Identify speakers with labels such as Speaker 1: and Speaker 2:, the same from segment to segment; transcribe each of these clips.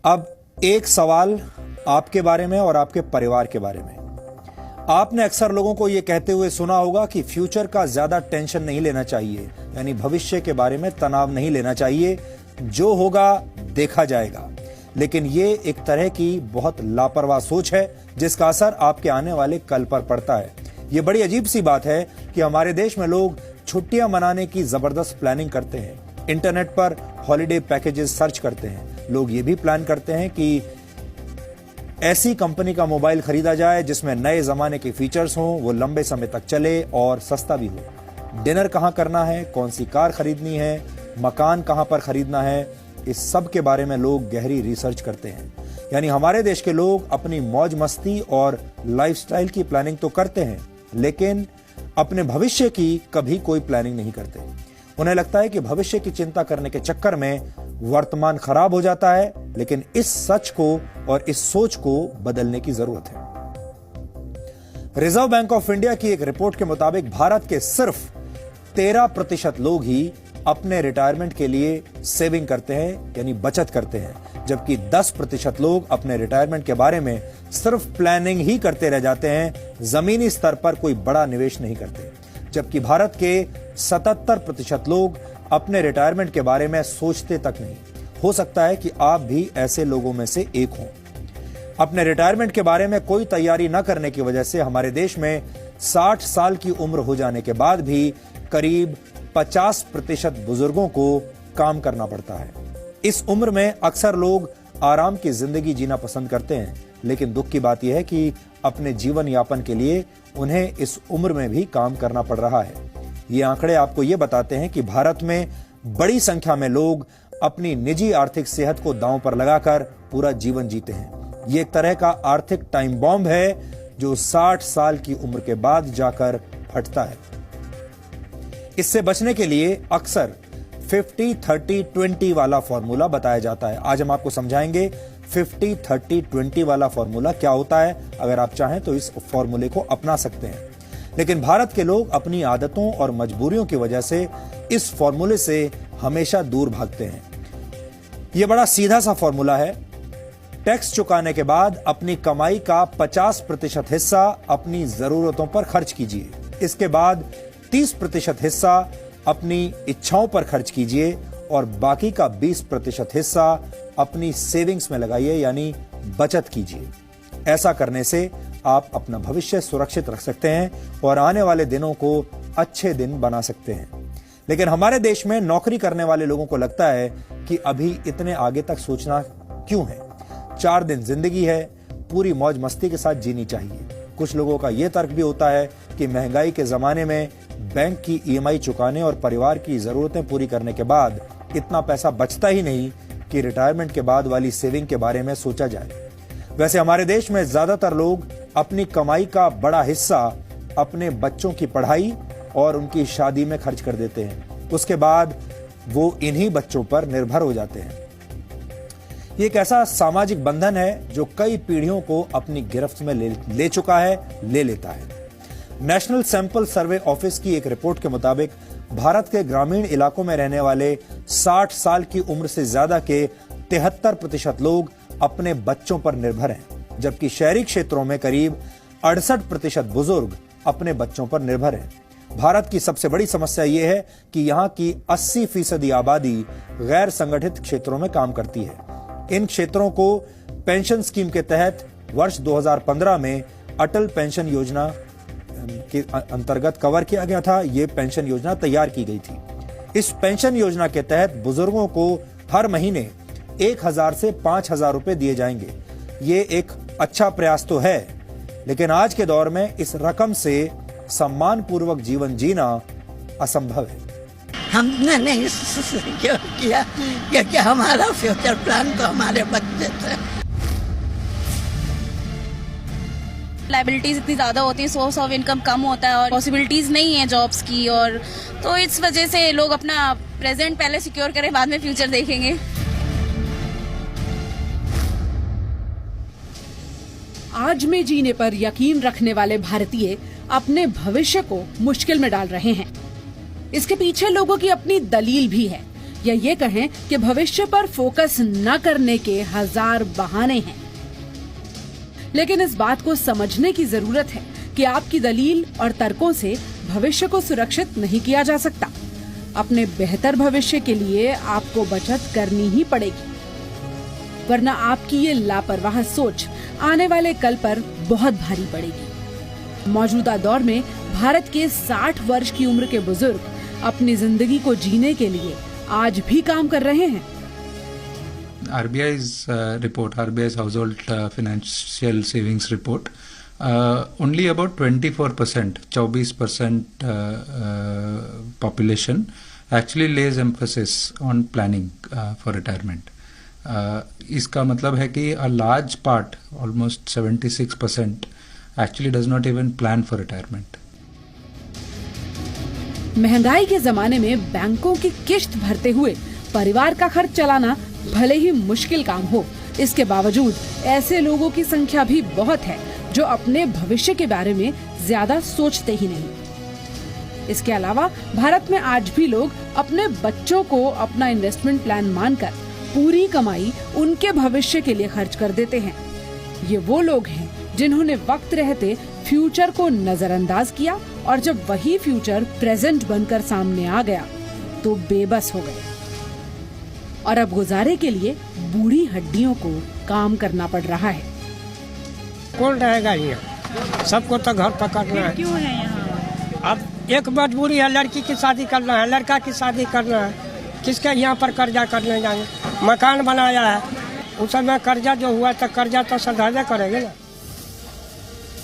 Speaker 1: अब एक सवाल आपके बारे में और आपके परिवार के बारे में। आपने अक्सर लोगों को यह कहते हुए सुना होगा कि फ्यूचर का ज्यादा टेंशन नहीं लेना चाहिए, यानी भविष्य के बारे में तनाव नहीं लेना चाहिए, जो होगा देखा जाएगा। लेकिन ये एक तरह की बहुत लापरवाह सोच है जिसका असर आपके आने वाले कल पर पड़ता है। ये बड़ी अजीब सी बात है कि हमारे देश में लोग छुट्टियां मनाने की जबरदस्त प्लानिंग करते हैं, इंटरनेट पर हॉलिडे पैकेजेस सर्च करते हैं। लोग ये भी प्लान करते हैं कि ऐसी कंपनी का मोबाइल खरीदा जाए जिसमें नए जमाने के फीचर्स हों, वो लंबे समय तक चले और सस्ता भी हो। डिनर कहां करना है, कौन सी कार खरीदनी है, मकान कहां पर खरीदना है, इस सब के बारे में लोग गहरी रिसर्च करते हैं। यानी हमारे देश के लोग अपनी मौज मस्ती और लाइफस्टाइल की प्लानिंग तो करते हैं, लेकिन अपने भविष्य की कभी कोई प्लानिंग नहीं करते। उन्हें लगता है कि भविष्य की चिंता करने के चक्कर में वर्तमान खराब हो जाता है, लेकिन इस सच को और इस सोच को बदलने की जरूरत है। रिजर्व बैंक ऑफ इंडिया की एक रिपोर्ट के मुताबिक भारत के सिर्फ 13% लोग ही अपने रिटायरमेंट के लिए सेविंग करते हैं, यानी बचत करते हैं, जबकि 10% लोग अपने रिटायरमेंट के बारे में सिर्फ प्लानिंग ही करते रह जाते हैं, जमीनी स्तर पर कोई बड़ा निवेश नहीं करते। जबकि भारत के 77% लोग अपने रिटायरमेंट के बारे में सोचते तक नहीं। हो सकता है कि आप भी ऐसे लोगों में से एक हों। अपने रिटायरमेंट के बारे में कोई तैयारी न करने की वजह से हमारे देश में 60 साल की उम्र हो जाने के बाद भी करीब 50% बुजुर्गों को काम करना पड़ता है। इस उम्र में अक्सर लोग आराम की जिंदगी जीना पसंद करते हैं, लेकिन दुख की बात यह है कि अपने जीवन यापन के लिए उन्हें इस उम्र में भी काम करना पड़ रहा है। ये आंकड़े आपको ये बताते हैं कि भारत में बड़ी संख्या में लोग अपनी निजी आर्थिक सेहत को दांव पर लगाकर पूरा जीवन जीते हैं। ये एक तरह का आर्थिक टाइम बॉम्ब है जो 60 साल की उम्र के बाद जाकर फटता है। इससे बचने के लिए अक्सर 50-30-20 वाला फॉर्मूला बताया जाता है। आज हम आपको समझाएंगे 50-30-20 वाला फॉर्मूला क्या होता है। अगर आप चाहें तो इस फॉर्मूले को अपना सकते हैं, लेकिन भारत के लोग अपनी आदतों और मजबूरियों की वजह से इस फॉर्मूले से हमेशा दूर भागते हैं। यह बड़ा सीधा सा फॉर्मूला है। टैक्स चुकाने के बाद अपनी कमाई का 50% हिस्सा अपनी जरूरतों पर खर्च कीजिए। इसके बाद 30% हिस्सा अपनी इच्छाओं पर खर्च कीजिए और बाकी का 20% हिस्सा अपनी सेविंग्स में लगाइए, यानी बचत कीजिए। ऐसा करने से आप अपना भविष्य सुरक्षित रख सकते हैं और आने वाले दिनों को अच्छे दिन बना सकते हैं। लेकिन हमारे देश में नौकरी करने वाले लोगों को लगता है कि अभी इतने आगे तक सोचना क्यों है, 4 दिन जिंदगी है, पूरी मौज मस्ती के साथ जीनी चाहिए। कुछ लोगों का यह तर्क भी होता है कि महंगाई के जमाने में बैंक की ईएमआई चुकाने और परिवार की जरूरतें पूरी करने के बाद इतना पैसा बचता ही नहीं कि रिटायरमेंट के बाद वाली सेविंग के बारे में सोचा जाए। वैसे हमारे देश में ज्यादातर लोग अपनी कमाई का बड़ा हिस्सा अपने बच्चों की पढ़ाई और उनकी शादी में खर्च कर देते हैं। उसके बाद वो इन्हीं बच्चों पर निर्भर हो जाते हैं। ये एक ऐसा सामाजिक बंधन है जो कई पीढ़ियों को अपनी गिरफ्त में ले चुका है, ले लेता है। नेशनल सैंपल सर्वे ऑफिस की एक रिपोर्ट के मुताबिक भारत के ग्रामीण इलाकों में रहने वाले 60 साल की उम्र से ज्यादा के 73% लोग अपने बच्चों पर निर्भर हैं, जबकि शहरी क्षेत्रों में करीब 68% बुजुर्ग अपने बच्चों पर निर्भर हैं। भारत की सबसे बड़ी समस्या यह है कि यहाँ की 80% आबादी गैर संगठित क्षेत्रों में काम करती है। इन क्षेत्रों को पेंशन स्कीम के तहत वर्ष 2015 में अटल पेंशन योजना के अंतर्गत कवर किया गया था। यह पेंशन योजना तैयार की गई थी। इस पेंशन योजना के तहत बुजुर्गों को हर महीने 1000 से 5000 रुपए दिए जाएंगे। ये एक अच्छा प्रयास तो है, लेकिन आज के दौर में इस रकम से सम्मान पूर्वक जीवन जीना असंभव है।
Speaker 2: हमने नहीं सिक्योर किया क्योंकि हमारा फ्यूचर प्लान तो हमारे बच्चे थे।
Speaker 3: लाइबिलिटीज इतनी ज्यादा होती है, सोर्स ऑफ इनकम कम होता है और पॉसिबिलिटीज नहीं है जॉब्स की, और तो इस वजह से लोग अपना प्रेजेंट पहले सिक्योर करें, बाद में फ्यूचर देखेंगे।
Speaker 4: आज में जीने पर यकीन रखने वाले भारतीय अपने भविष्य को मुश्किल में डाल रहे हैं। इसके पीछे लोगों की अपनी दलील भी है। या ये कहें कि भविष्य पर फोकस न करने के हजार बहाने हैं। लेकिन इस बात को समझने की जरूरत है कि आपकी दलील और तर्कों से भविष्य को सुरक्षित नहीं किया जा सकता। अपने बेहतर भविष्य के लिए आपको बचत करनी ही पड़ेगी, वरना आपकी ये लापरवाह सोच आने वाले कल पर बहुत भारी पड़ेगी। मौजूदा दौर में भारत के 60 वर्ष की उम्र के बुजुर्ग अपनी जिंदगी को जीने के लिए आज भी काम कर रहे हैं।
Speaker 5: RBI's report, RBI's household financial savings report, only about 24% population actually lays emphasis on planning for retirement. इसका मतलब है कि a large part, almost 76%, actually does not even plan for retirement.
Speaker 4: महंगाई के जमाने में बैंकों की किश्त भरते हुए परिवार का खर्च चलाना भले ही मुश्किल काम हो, इसके बावजूद ऐसे लोगों की संख्या भी बहुत है जो अपने भविष्य के बारे में ज्यादा सोचते ही नहीं। इसके अलावा भारत में आज भी लोग अपने बच्चों को अपना इन्वेस्टमेंट प्लान मानकर पूरी कमाई उनके भविष्य के लिए खर्च कर देते हैं। ये वो लोग हैं जिन्होंने वक्त रहते फ्यूचर को नजरअंदाज किया और जब वही फ्यूचर प्रेजेंट बनकर सामने आ गया तो बेबस हो गए और अब गुजारे के लिए बूढ़ी हड्डियों को काम करना पड़ रहा है।
Speaker 6: कौन रहेगा ये? सबको तो घर पकड़ना है।
Speaker 7: क्यों है यहाँ?
Speaker 6: अब एक मजबूरी है, लड़की की शादी करना है, लड़का की शादी करना है, किसके यहाँ पर कर्जा करने जाएंगे? मकान बनाया है, उस समय कर्जा जो हुआ तो कर्जा तो सधारे करेंगे ना।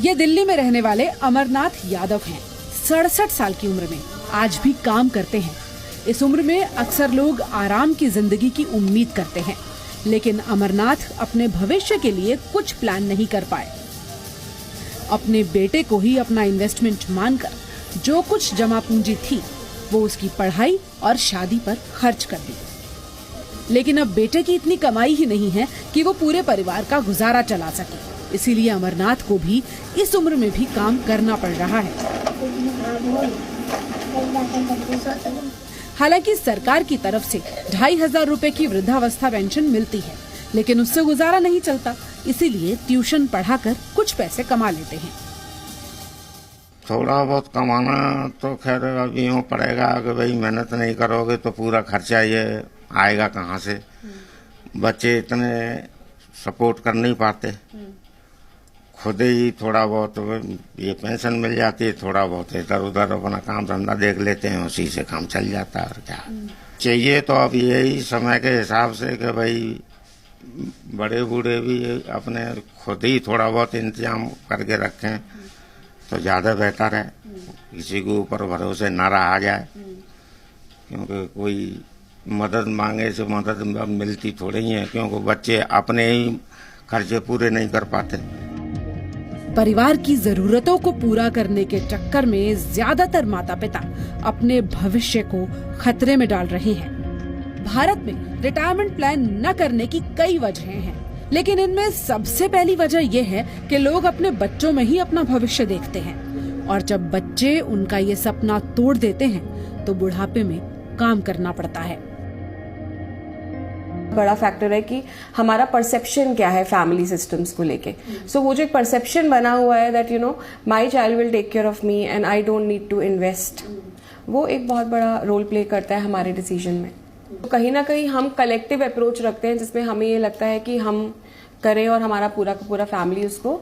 Speaker 4: ये दिल्ली में रहने वाले अमरनाथ यादव हैं। 67 साल की उम्र में आज भी काम करते हैं। इस उम्र में अक्सर लोग आराम की जिंदगी की उम्मीद करते हैं, लेकिन अमरनाथ अपने भविष्य के लिए कुछ प्लान नहीं कर पाए। अपने बेटे को ही अपना इन्वेस्टमेंट मानकर जो कुछ जमा पूंजी थी वो उसकी पढ़ाई और शादी पर खर्च कर दी। लेकिन अब बेटे की इतनी कमाई ही नहीं है कि वो पूरे परिवार का गुजारा चला सके, इसीलिए अमरनाथ को भी इस उम्र में भी काम करना पड़ रहा है। हालांकि सरकार की तरफ से 2500 रुपए की वृद्धावस्था पेंशन मिलती है, लेकिन उससे गुजारा नहीं चलता, इसीलिए ट्यूशन पढ़ाकर कुछ पैसे कमा लेते हैं।
Speaker 8: थोड़ा बहुत कमाना तो खैर अभी यूँ पड़ेगा कि भाई मेहनत नहीं करोगे तो पूरा खर्चा ये आएगा कहाँ से। बच्चे इतने सपोर्ट कर नहीं पाते, खुद ही थोड़ा बहुत ये पेंशन मिल जाती है, थोड़ा बहुत इधर उधर अपना काम धंधा देख लेते हैं, उसी से काम चल जाता है। और क्या चाहिए तो अब यही समय के हिसाब से कि भाई बड़े बूढ़े भी अपने खुद ही थोड़ा बहुत इंतजाम करके रखें तो ज़्यादा बेहतर है। किसी के ऊपर भरोसे न रहा जाए, क्योंकि कोई मदद मांगे से मदद मिलती थोड़ी ही है, क्योंकि बच्चे अपने ही खर्चे पूरे नहीं कर पाते।
Speaker 4: परिवार की जरूरतों को पूरा करने के चक्कर में ज्यादातर माता पिता अपने भविष्य को खतरे में डाल रहे हैं। भारत में रिटायरमेंट प्लान न करने की कई वजहें हैं, लेकिन इनमें सबसे पहली वजह यह है कि लोग अपने बच्चों में ही अपना भविष्य देखते हैं और जब बच्चे उनका ये सपना तोड़ देते हैं तो बुढ़ापे में काम करना पड़ता है।
Speaker 9: बड़ा फैक्टर है कि हमारा परसेप्शन क्या है फैमिली सिस्टम्स को लेके। सो वो जो एक परसेप्शन बना हुआ है that you know my child will take care of me and I don't need to invest, वो एक बहुत बड़ा रोल प्ले करता है हमारे डिसीजन में। तो कहीं ना कहीं हम कलेक्टिव अप्रोच रखते हैं जिसमें हमें ये लगता है कि हम करें और हमारा पूरा का पूरा फैमिली उसको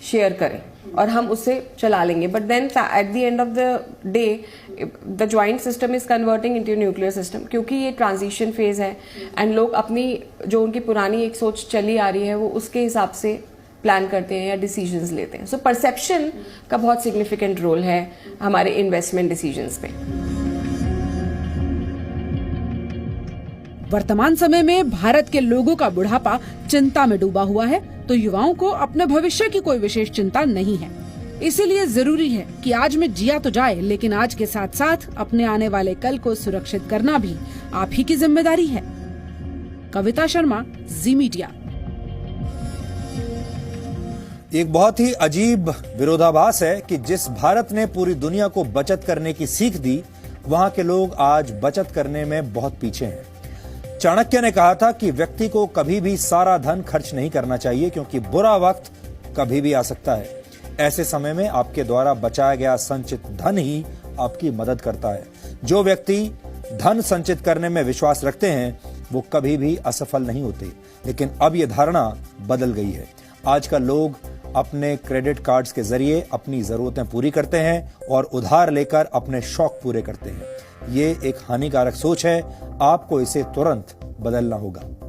Speaker 9: शेयर करे और हम उसे चला लेंगे। But then at the end of the day the joint system is converting into nuclear system, क्योंकि ये ट्रांजिशन फेज है एंड लोग अपनी जो उनकी पुरानी एक सोच चली आ रही है वो उसके हिसाब से प्लान करते हैं या डिसीजंस लेते हैं। सो परसेप्शन का बहुत सिग्निफिकेंट रोल है हमारे इन्वेस्टमेंट डिसीजंस पे।
Speaker 4: वर्तमान समय में भारत के लोगों का बुढ़ापा चिंता में डूबा हुआ है, तो युवाओं को अपने भविष्य की कोई विशेष चिंता नहीं है। इसीलिए जरूरी है कि आज में जिया तो जाए, लेकिन आज के साथ साथ अपने आने वाले कल को सुरक्षित करना भी आप ही की जिम्मेदारी है। कविता शर्मा, जी मीडिया।
Speaker 1: एक बहुत ही अजीब विरोधाभास है कि जिस भारत ने पूरी दुनिया को बचत करने की सीख दी, वहां के लोग आज बचत करने में बहुत पीछे हैं। चाणक्य ने कहा था कि व्यक्ति को कभी भी सारा धन खर्च नहीं करना चाहिए, क्योंकि बुरा वक्त कभी भी आ सकता है। ऐसे समय में आपके द्वारा बचाया गया संचित धन ही आपकी मदद करता है। जो व्यक्ति धन संचित करने में विश्वास रखते हैं वो कभी भी असफल नहीं होते। लेकिन अब यह धारणा बदल गई है। आजकल लोग अपने क्रेडिट कार्ड्स के जरिए अपनी जरूरतें पूरी करते हैं और उधार लेकर अपने शौक पूरे करते हैं। ये एक हानिकारक सोच है। आपको इसे तुरंत बदलना होगा।